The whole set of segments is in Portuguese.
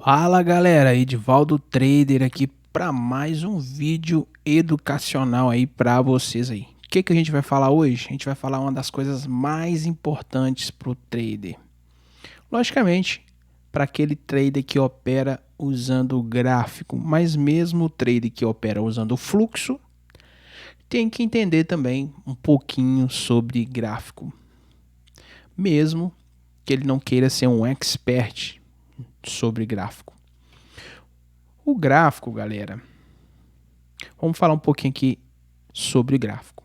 Fala galera, Edivaldo Trader aqui para mais um vídeo educacional aí para vocês aí. O que a gente vai falar hoje? A gente vai falar uma das coisas mais importantes para o trader. Logicamente, para aquele trader que opera usando o gráfico, mas mesmo o trader que opera usando o fluxo, tem que entender também um pouquinho sobre gráfico. Mesmo que ele não queira ser um expert sobre gráfico. O gráfico, galera, vamos falar um pouquinho aqui sobre gráfico.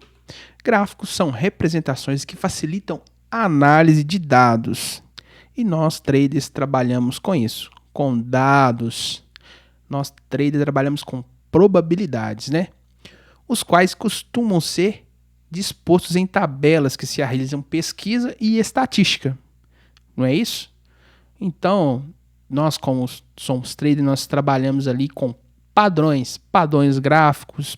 Gráficos são representações que facilitam a análise de dados. E nós, traders, trabalhamos com isso, com dados. Nós, traders, trabalhamos com probabilidades, né? Os quais costumam ser dispostos em tabelas que se realizam pesquisa e estatística. Não é isso? Então, nós como somos traders, nós trabalhamos ali com padrões gráficos.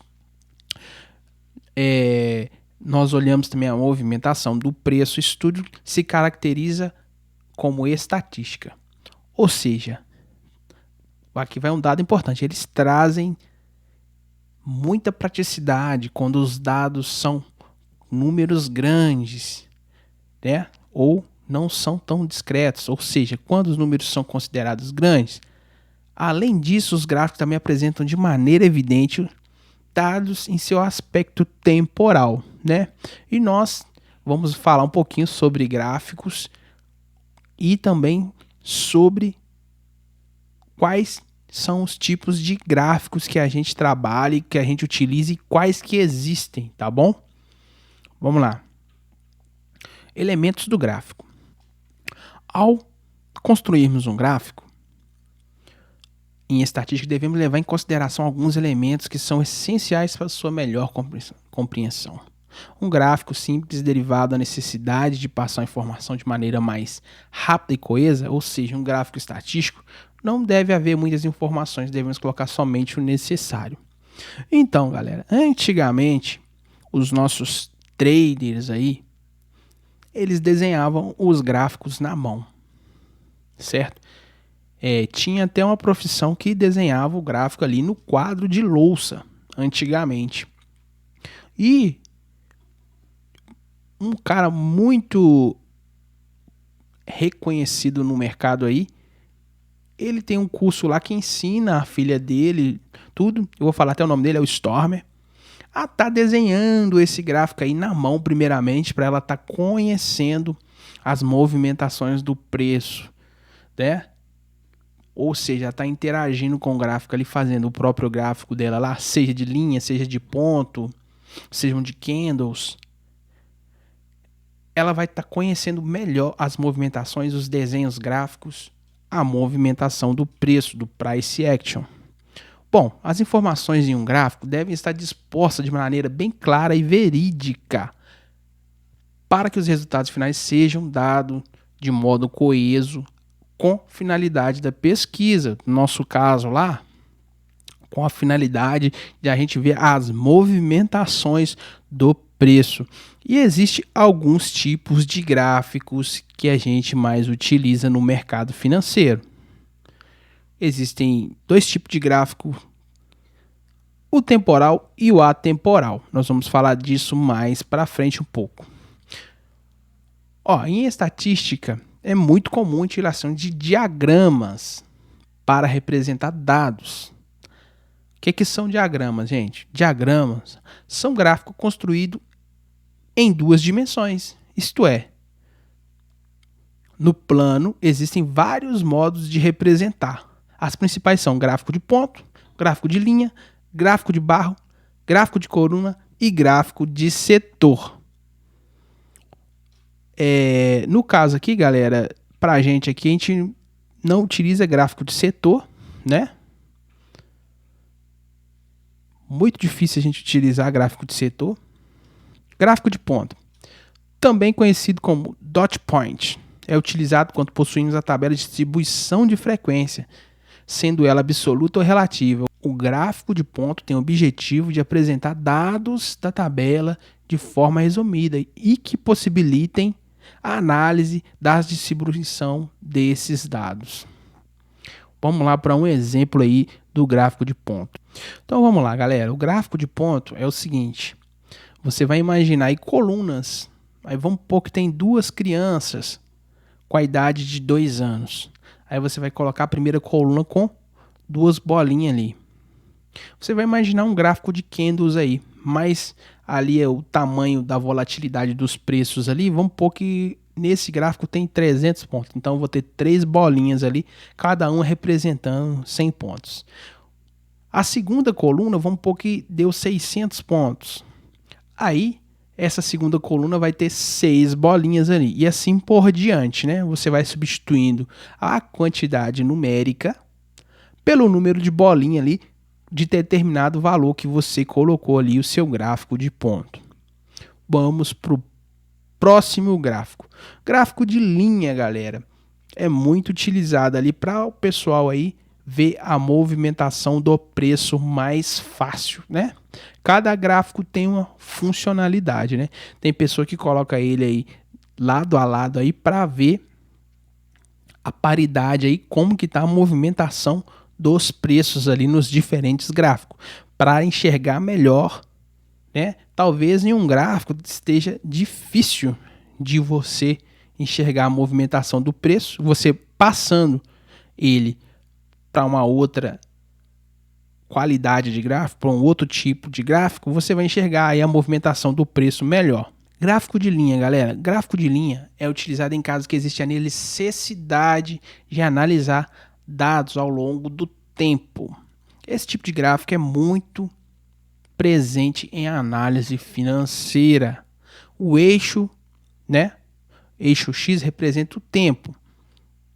Nós olhamos também a movimentação do preço. O estudo se caracteriza como estatística. Ou seja, aqui vai um dado importante. Eles trazem muita praticidade quando os dados são números grandes, né? Ou não são tão discretos, ou seja, quando os números são considerados grandes. Além disso, os gráficos também apresentam de maneira evidente dados em seu aspecto temporal, né? E nós vamos falar um pouquinho sobre gráficos e também sobre quais são os tipos de gráficos que a gente trabalha e que a gente utiliza e quais que existem, tá bom? Vamos lá. Elementos do gráfico. Ao construirmos um gráfico, em estatística devemos levar em consideração alguns elementos que são essenciais para sua melhor compreensão. Um gráfico simples derivado da necessidade de passar a informação de maneira mais rápida e coesa, ou seja, um gráfico estatístico, não deve haver muitas informações, devemos colocar somente o necessário. Então, galera, antigamente, os nossos traders aí, eles desenhavam os gráficos na mão, certo? Tinha até uma profissão que desenhava o gráfico ali no quadro de louça, antigamente. E um cara muito reconhecido no mercado aí, ele tem um curso lá que ensina a filha dele, tudo, eu vou falar até o nome dele, é o Stormer, a tá desenhando esse gráfico aí na mão primeiramente, para ela estar conhecendo as movimentações do preço, né? Ou seja, está interagindo com o gráfico ali, fazendo o próprio gráfico dela lá, seja de linha, seja de ponto, sejam de candles. Ela vai estar conhecendo melhor as movimentações, os desenhos gráficos, a movimentação do preço, do price action. Bom, as informações em um gráfico devem estar dispostas de maneira bem clara e verídica para que os resultados finais sejam dados de modo coeso com finalidade da pesquisa. No nosso caso lá, com a finalidade de a gente ver as movimentações do preço. E existe alguns tipos de gráficos que a gente mais utiliza no mercado financeiro. Existem dois tipos de gráfico, o temporal e o atemporal. Nós vamos falar disso mais para frente um pouco. Em estatística, é muito comum a utilização de diagramas para representar dados. O que são diagramas, gente? Diagramas são gráficos construídos em duas dimensões, isto é, no plano existem vários modos de representar. As principais são gráfico de ponto, gráfico de linha, gráfico de barro, gráfico de coluna e gráfico de setor. No caso aqui, galera, pra gente aqui, a gente não utiliza gráfico de setor, né? Muito difícil a gente utilizar gráfico de setor. Gráfico de ponto, também conhecido como dot point, é utilizado quando possuímos a tabela de distribuição de frequência, sendo ela absoluta ou relativa. O gráfico de ponto tem o objetivo de apresentar dados da tabela de forma resumida e que possibilitem a análise da distribuição desses dados. Vamos lá para um exemplo aí do gráfico de ponto. Então vamos lá, galera. O gráfico de ponto é o seguinte. Você vai imaginar aí colunas. Aí vamos supor que tem duas crianças com a idade de 2 anos. Aí você vai colocar a primeira coluna com duas bolinhas ali. Você vai imaginar um gráfico de candles aí, mas ali é o tamanho da volatilidade dos preços ali. Vamos supor que nesse gráfico tem 300 pontos. Então eu vou ter 3 bolinhas ali, cada uma representando 100 pontos. A segunda coluna, vamos supor que deu 600 pontos. Aí, essa segunda coluna vai ter 6 bolinhas ali. E assim por diante, né? Você vai substituindo a quantidade numérica pelo número de bolinha ali de determinado valor que você colocou ali o seu gráfico de ponto. Vamos para o próximo gráfico. Gráfico de linha, galera. É muito utilizado ali para o pessoal aí ver a movimentação do preço mais fácil, né? Cada gráfico tem uma funcionalidade, né? Tem pessoa que coloca ele aí lado a lado aí para ver a paridade aí, como que tá a movimentação dos preços ali nos diferentes gráficos, para enxergar melhor, né? Talvez em um gráfico esteja difícil de você enxergar a movimentação do preço, você passando ele para uma outra qualidade de gráfico, para um outro tipo de gráfico, você vai enxergar aí a movimentação do preço melhor. Gráfico de linha, galera. Gráfico de linha é utilizado em casos que existe a necessidade de analisar dados ao longo do tempo. Esse tipo de gráfico é muito presente em análise financeira. O eixo, né? Eixo X representa o tempo,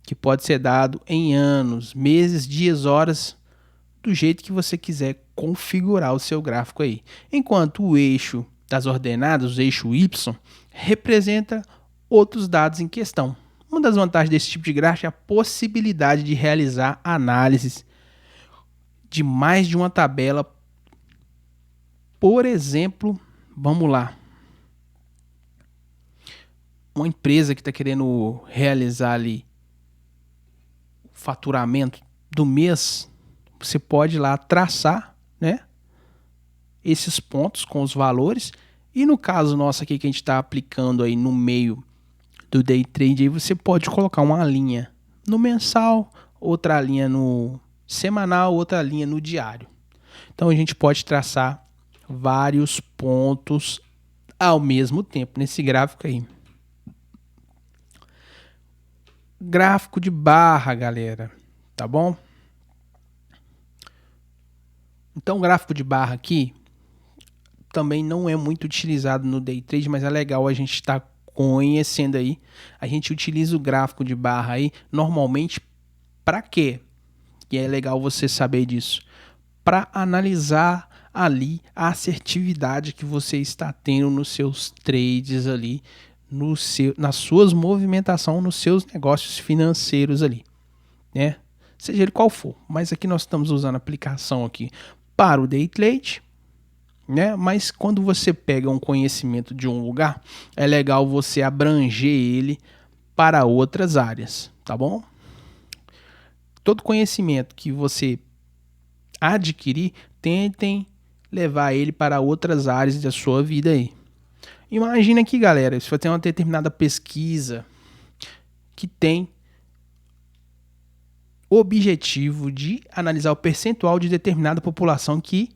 que pode ser dado em anos, meses, dias, horas, do jeito que você quiser configurar o seu gráfico aí. Enquanto o eixo das ordenadas, o eixo Y, representa outros dados em questão. Uma das vantagens desse tipo de gráfico é a possibilidade de realizar análises de mais de uma tabela. Por exemplo, vamos lá. Uma empresa que está querendo realizar ali faturamento do mês, você pode ir lá traçar, né, esses pontos com os valores, e no caso nosso aqui que a gente está aplicando aí no meio do day trade, aí você pode colocar uma linha no mensal, outra linha no semanal, outra linha no diário. Então a gente pode traçar vários pontos ao mesmo tempo nesse gráfico aí. Gráfico de barra, galera, tá bom? Então o gráfico de barra aqui também não é muito utilizado no day trade, mas é legal a gente estar conhecendo aí. A gente utiliza o gráfico de barra aí normalmente para quê? E é legal você saber disso. Para analisar ali a assertividade que você está tendo nos seus trades ali, nas suas movimentações, nos seus negócios financeiros ali, né? Seja ele qual for. Mas aqui nós estamos usando a aplicação aqui para o day trade, né? Mas quando você pega um conhecimento de um lugar, é legal você abranger ele para outras áreas, tá bom? Todo conhecimento que você adquirir, tentem levar ele para outras áreas da sua vida aí. Imagina aqui, galera, se você tem uma determinada pesquisa que tem o objetivo de analisar o percentual de determinada população que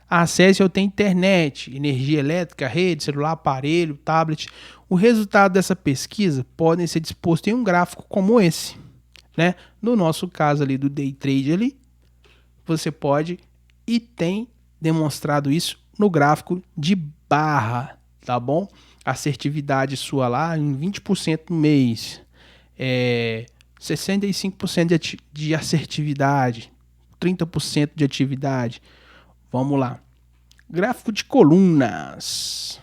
acesse ou tem internet, energia elétrica, rede, celular, aparelho, tablet. O resultado dessa pesquisa podem ser disposto em um gráfico como esse, né? No nosso caso ali do day trade ali, você pode e tem demonstrado isso no gráfico de barra, tá bom? Assertividade sua lá em 20% no mês, 65% de assertividade, 30% de atividade. Vamos lá. Gráfico de colunas.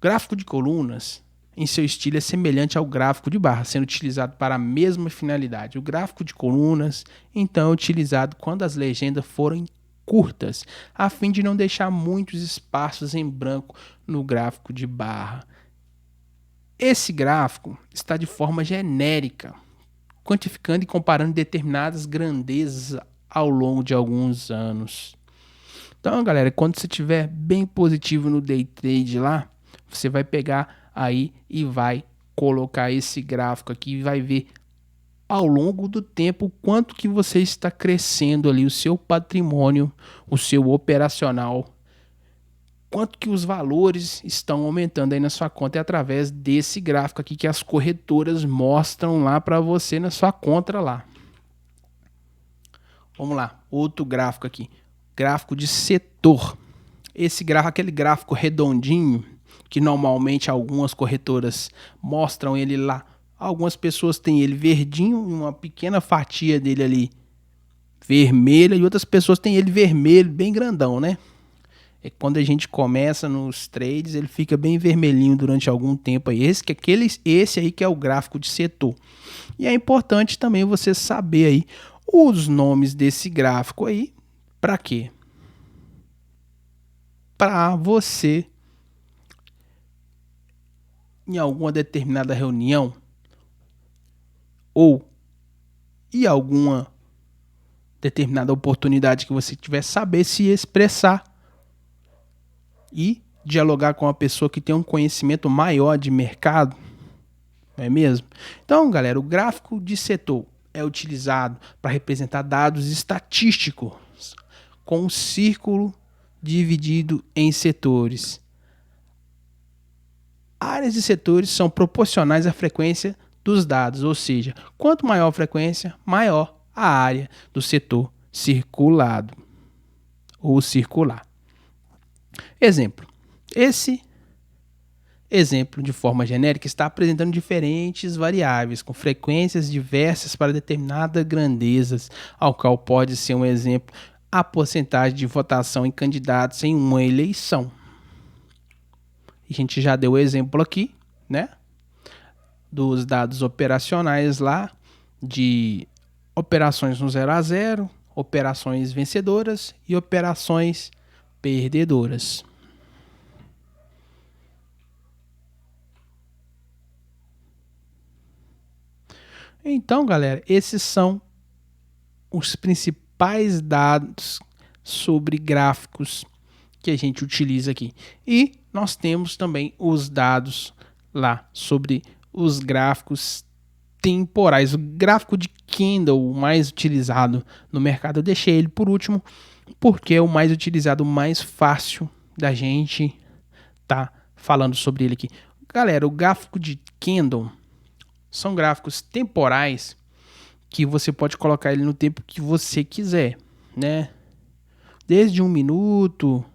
Gráfico de colunas, em seu estilo, é semelhante ao gráfico de barra, sendo utilizado para a mesma finalidade. O gráfico de colunas, então, é utilizado quando as legendas forem curtas, a fim de não deixar muitos espaços em branco no gráfico de barra. Esse gráfico está de forma genérica, quantificando e comparando determinadas grandezas ao longo de alguns anos. Então, galera, quando você estiver bem positivo no day trade lá, você vai pegar aí e vai colocar esse gráfico aqui e vai ver ao longo do tempo quanto que você está crescendo ali o seu patrimônio, o seu operacional, quanto que os valores estão aumentando aí na sua conta, é através desse gráfico aqui que as corretoras mostram lá para você na sua conta lá. Vamos lá, outro gráfico aqui, gráfico de setor. Esse gráfico, aquele gráfico redondinho, que normalmente algumas corretoras mostram ele lá. Algumas pessoas têm ele verdinho, uma pequena fatia dele ali vermelha, e outras pessoas têm ele vermelho, bem grandão, né? É quando a gente começa nos trades, ele fica bem vermelhinho durante algum tempo aí. Esse aí que é o gráfico de setor. E é importante também você saber aí os nomes desse gráfico aí. Para quê? Para você, em alguma determinada reunião ou em alguma determinada oportunidade que você tiver, saber se expressar e dialogar com uma pessoa que tem um conhecimento maior de mercado, não é mesmo? Então, galera, o gráfico de setor é utilizado para representar dados estatísticos com um círculo dividido em setores. Áreas de setores são proporcionais à frequência dos dados, ou seja, quanto maior a frequência, maior a área do setor circulado ou circular. Exemplo. Esse exemplo, de forma genérica, está apresentando diferentes variáveis com frequências diversas para determinadas grandezas, ao qual pode ser um exemplo a porcentagem de votação em candidatos em uma eleição. A gente já deu o exemplo aqui, né? Dos dados operacionais lá, de operações no 0 a 0, operações vencedoras e operações perdedoras. Então, galera, esses são os principais dados sobre gráficos que a gente utiliza aqui. E nós temos também os dados lá sobre os gráficos temporais. O gráfico de candle, o mais utilizado no mercado, eu deixei ele por último, porque é o mais utilizado, o mais fácil da gente tá falando sobre ele aqui. Galera, o gráfico de candle são gráficos temporais que você pode colocar ele no tempo que você quiser, né? Desde 1 minuto,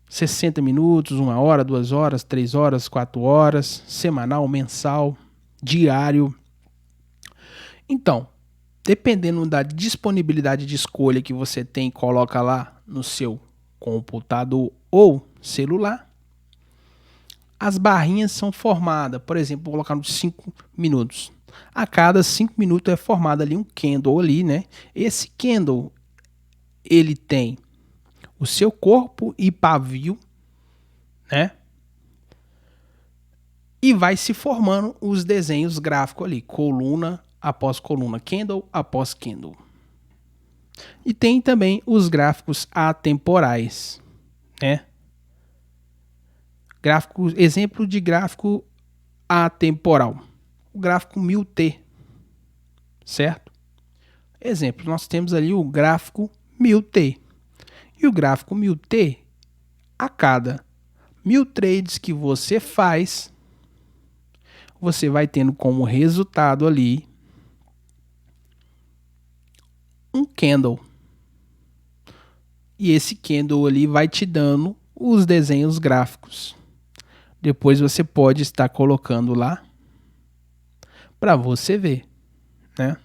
60 minutos, 1 hora, 2 horas, 3 horas, 4 horas, semanal, mensal, diário. Então, dependendo da disponibilidade de escolha que você tem, coloca lá no seu computador ou celular, as barrinhas são formadas. Por exemplo, vou colocar nos 5 minutos. A cada 5 minutos é formado ali um candle ali, né? Esse candle, ele tem o seu corpo e pavio, né? E vai se formando os desenhos gráficos ali, coluna após coluna, candle após candle. E tem também os gráficos atemporais, né? Gráfico, exemplo de gráfico atemporal. O gráfico 1000T, certo? Exemplo, nós temos ali o gráfico 1000T. E o gráfico 1000T, a cada 1000 trades que você faz, você vai tendo como resultado ali um candle. E esse candle ali vai te dando os desenhos gráficos. Depois você pode estar colocando lá para você ver, né?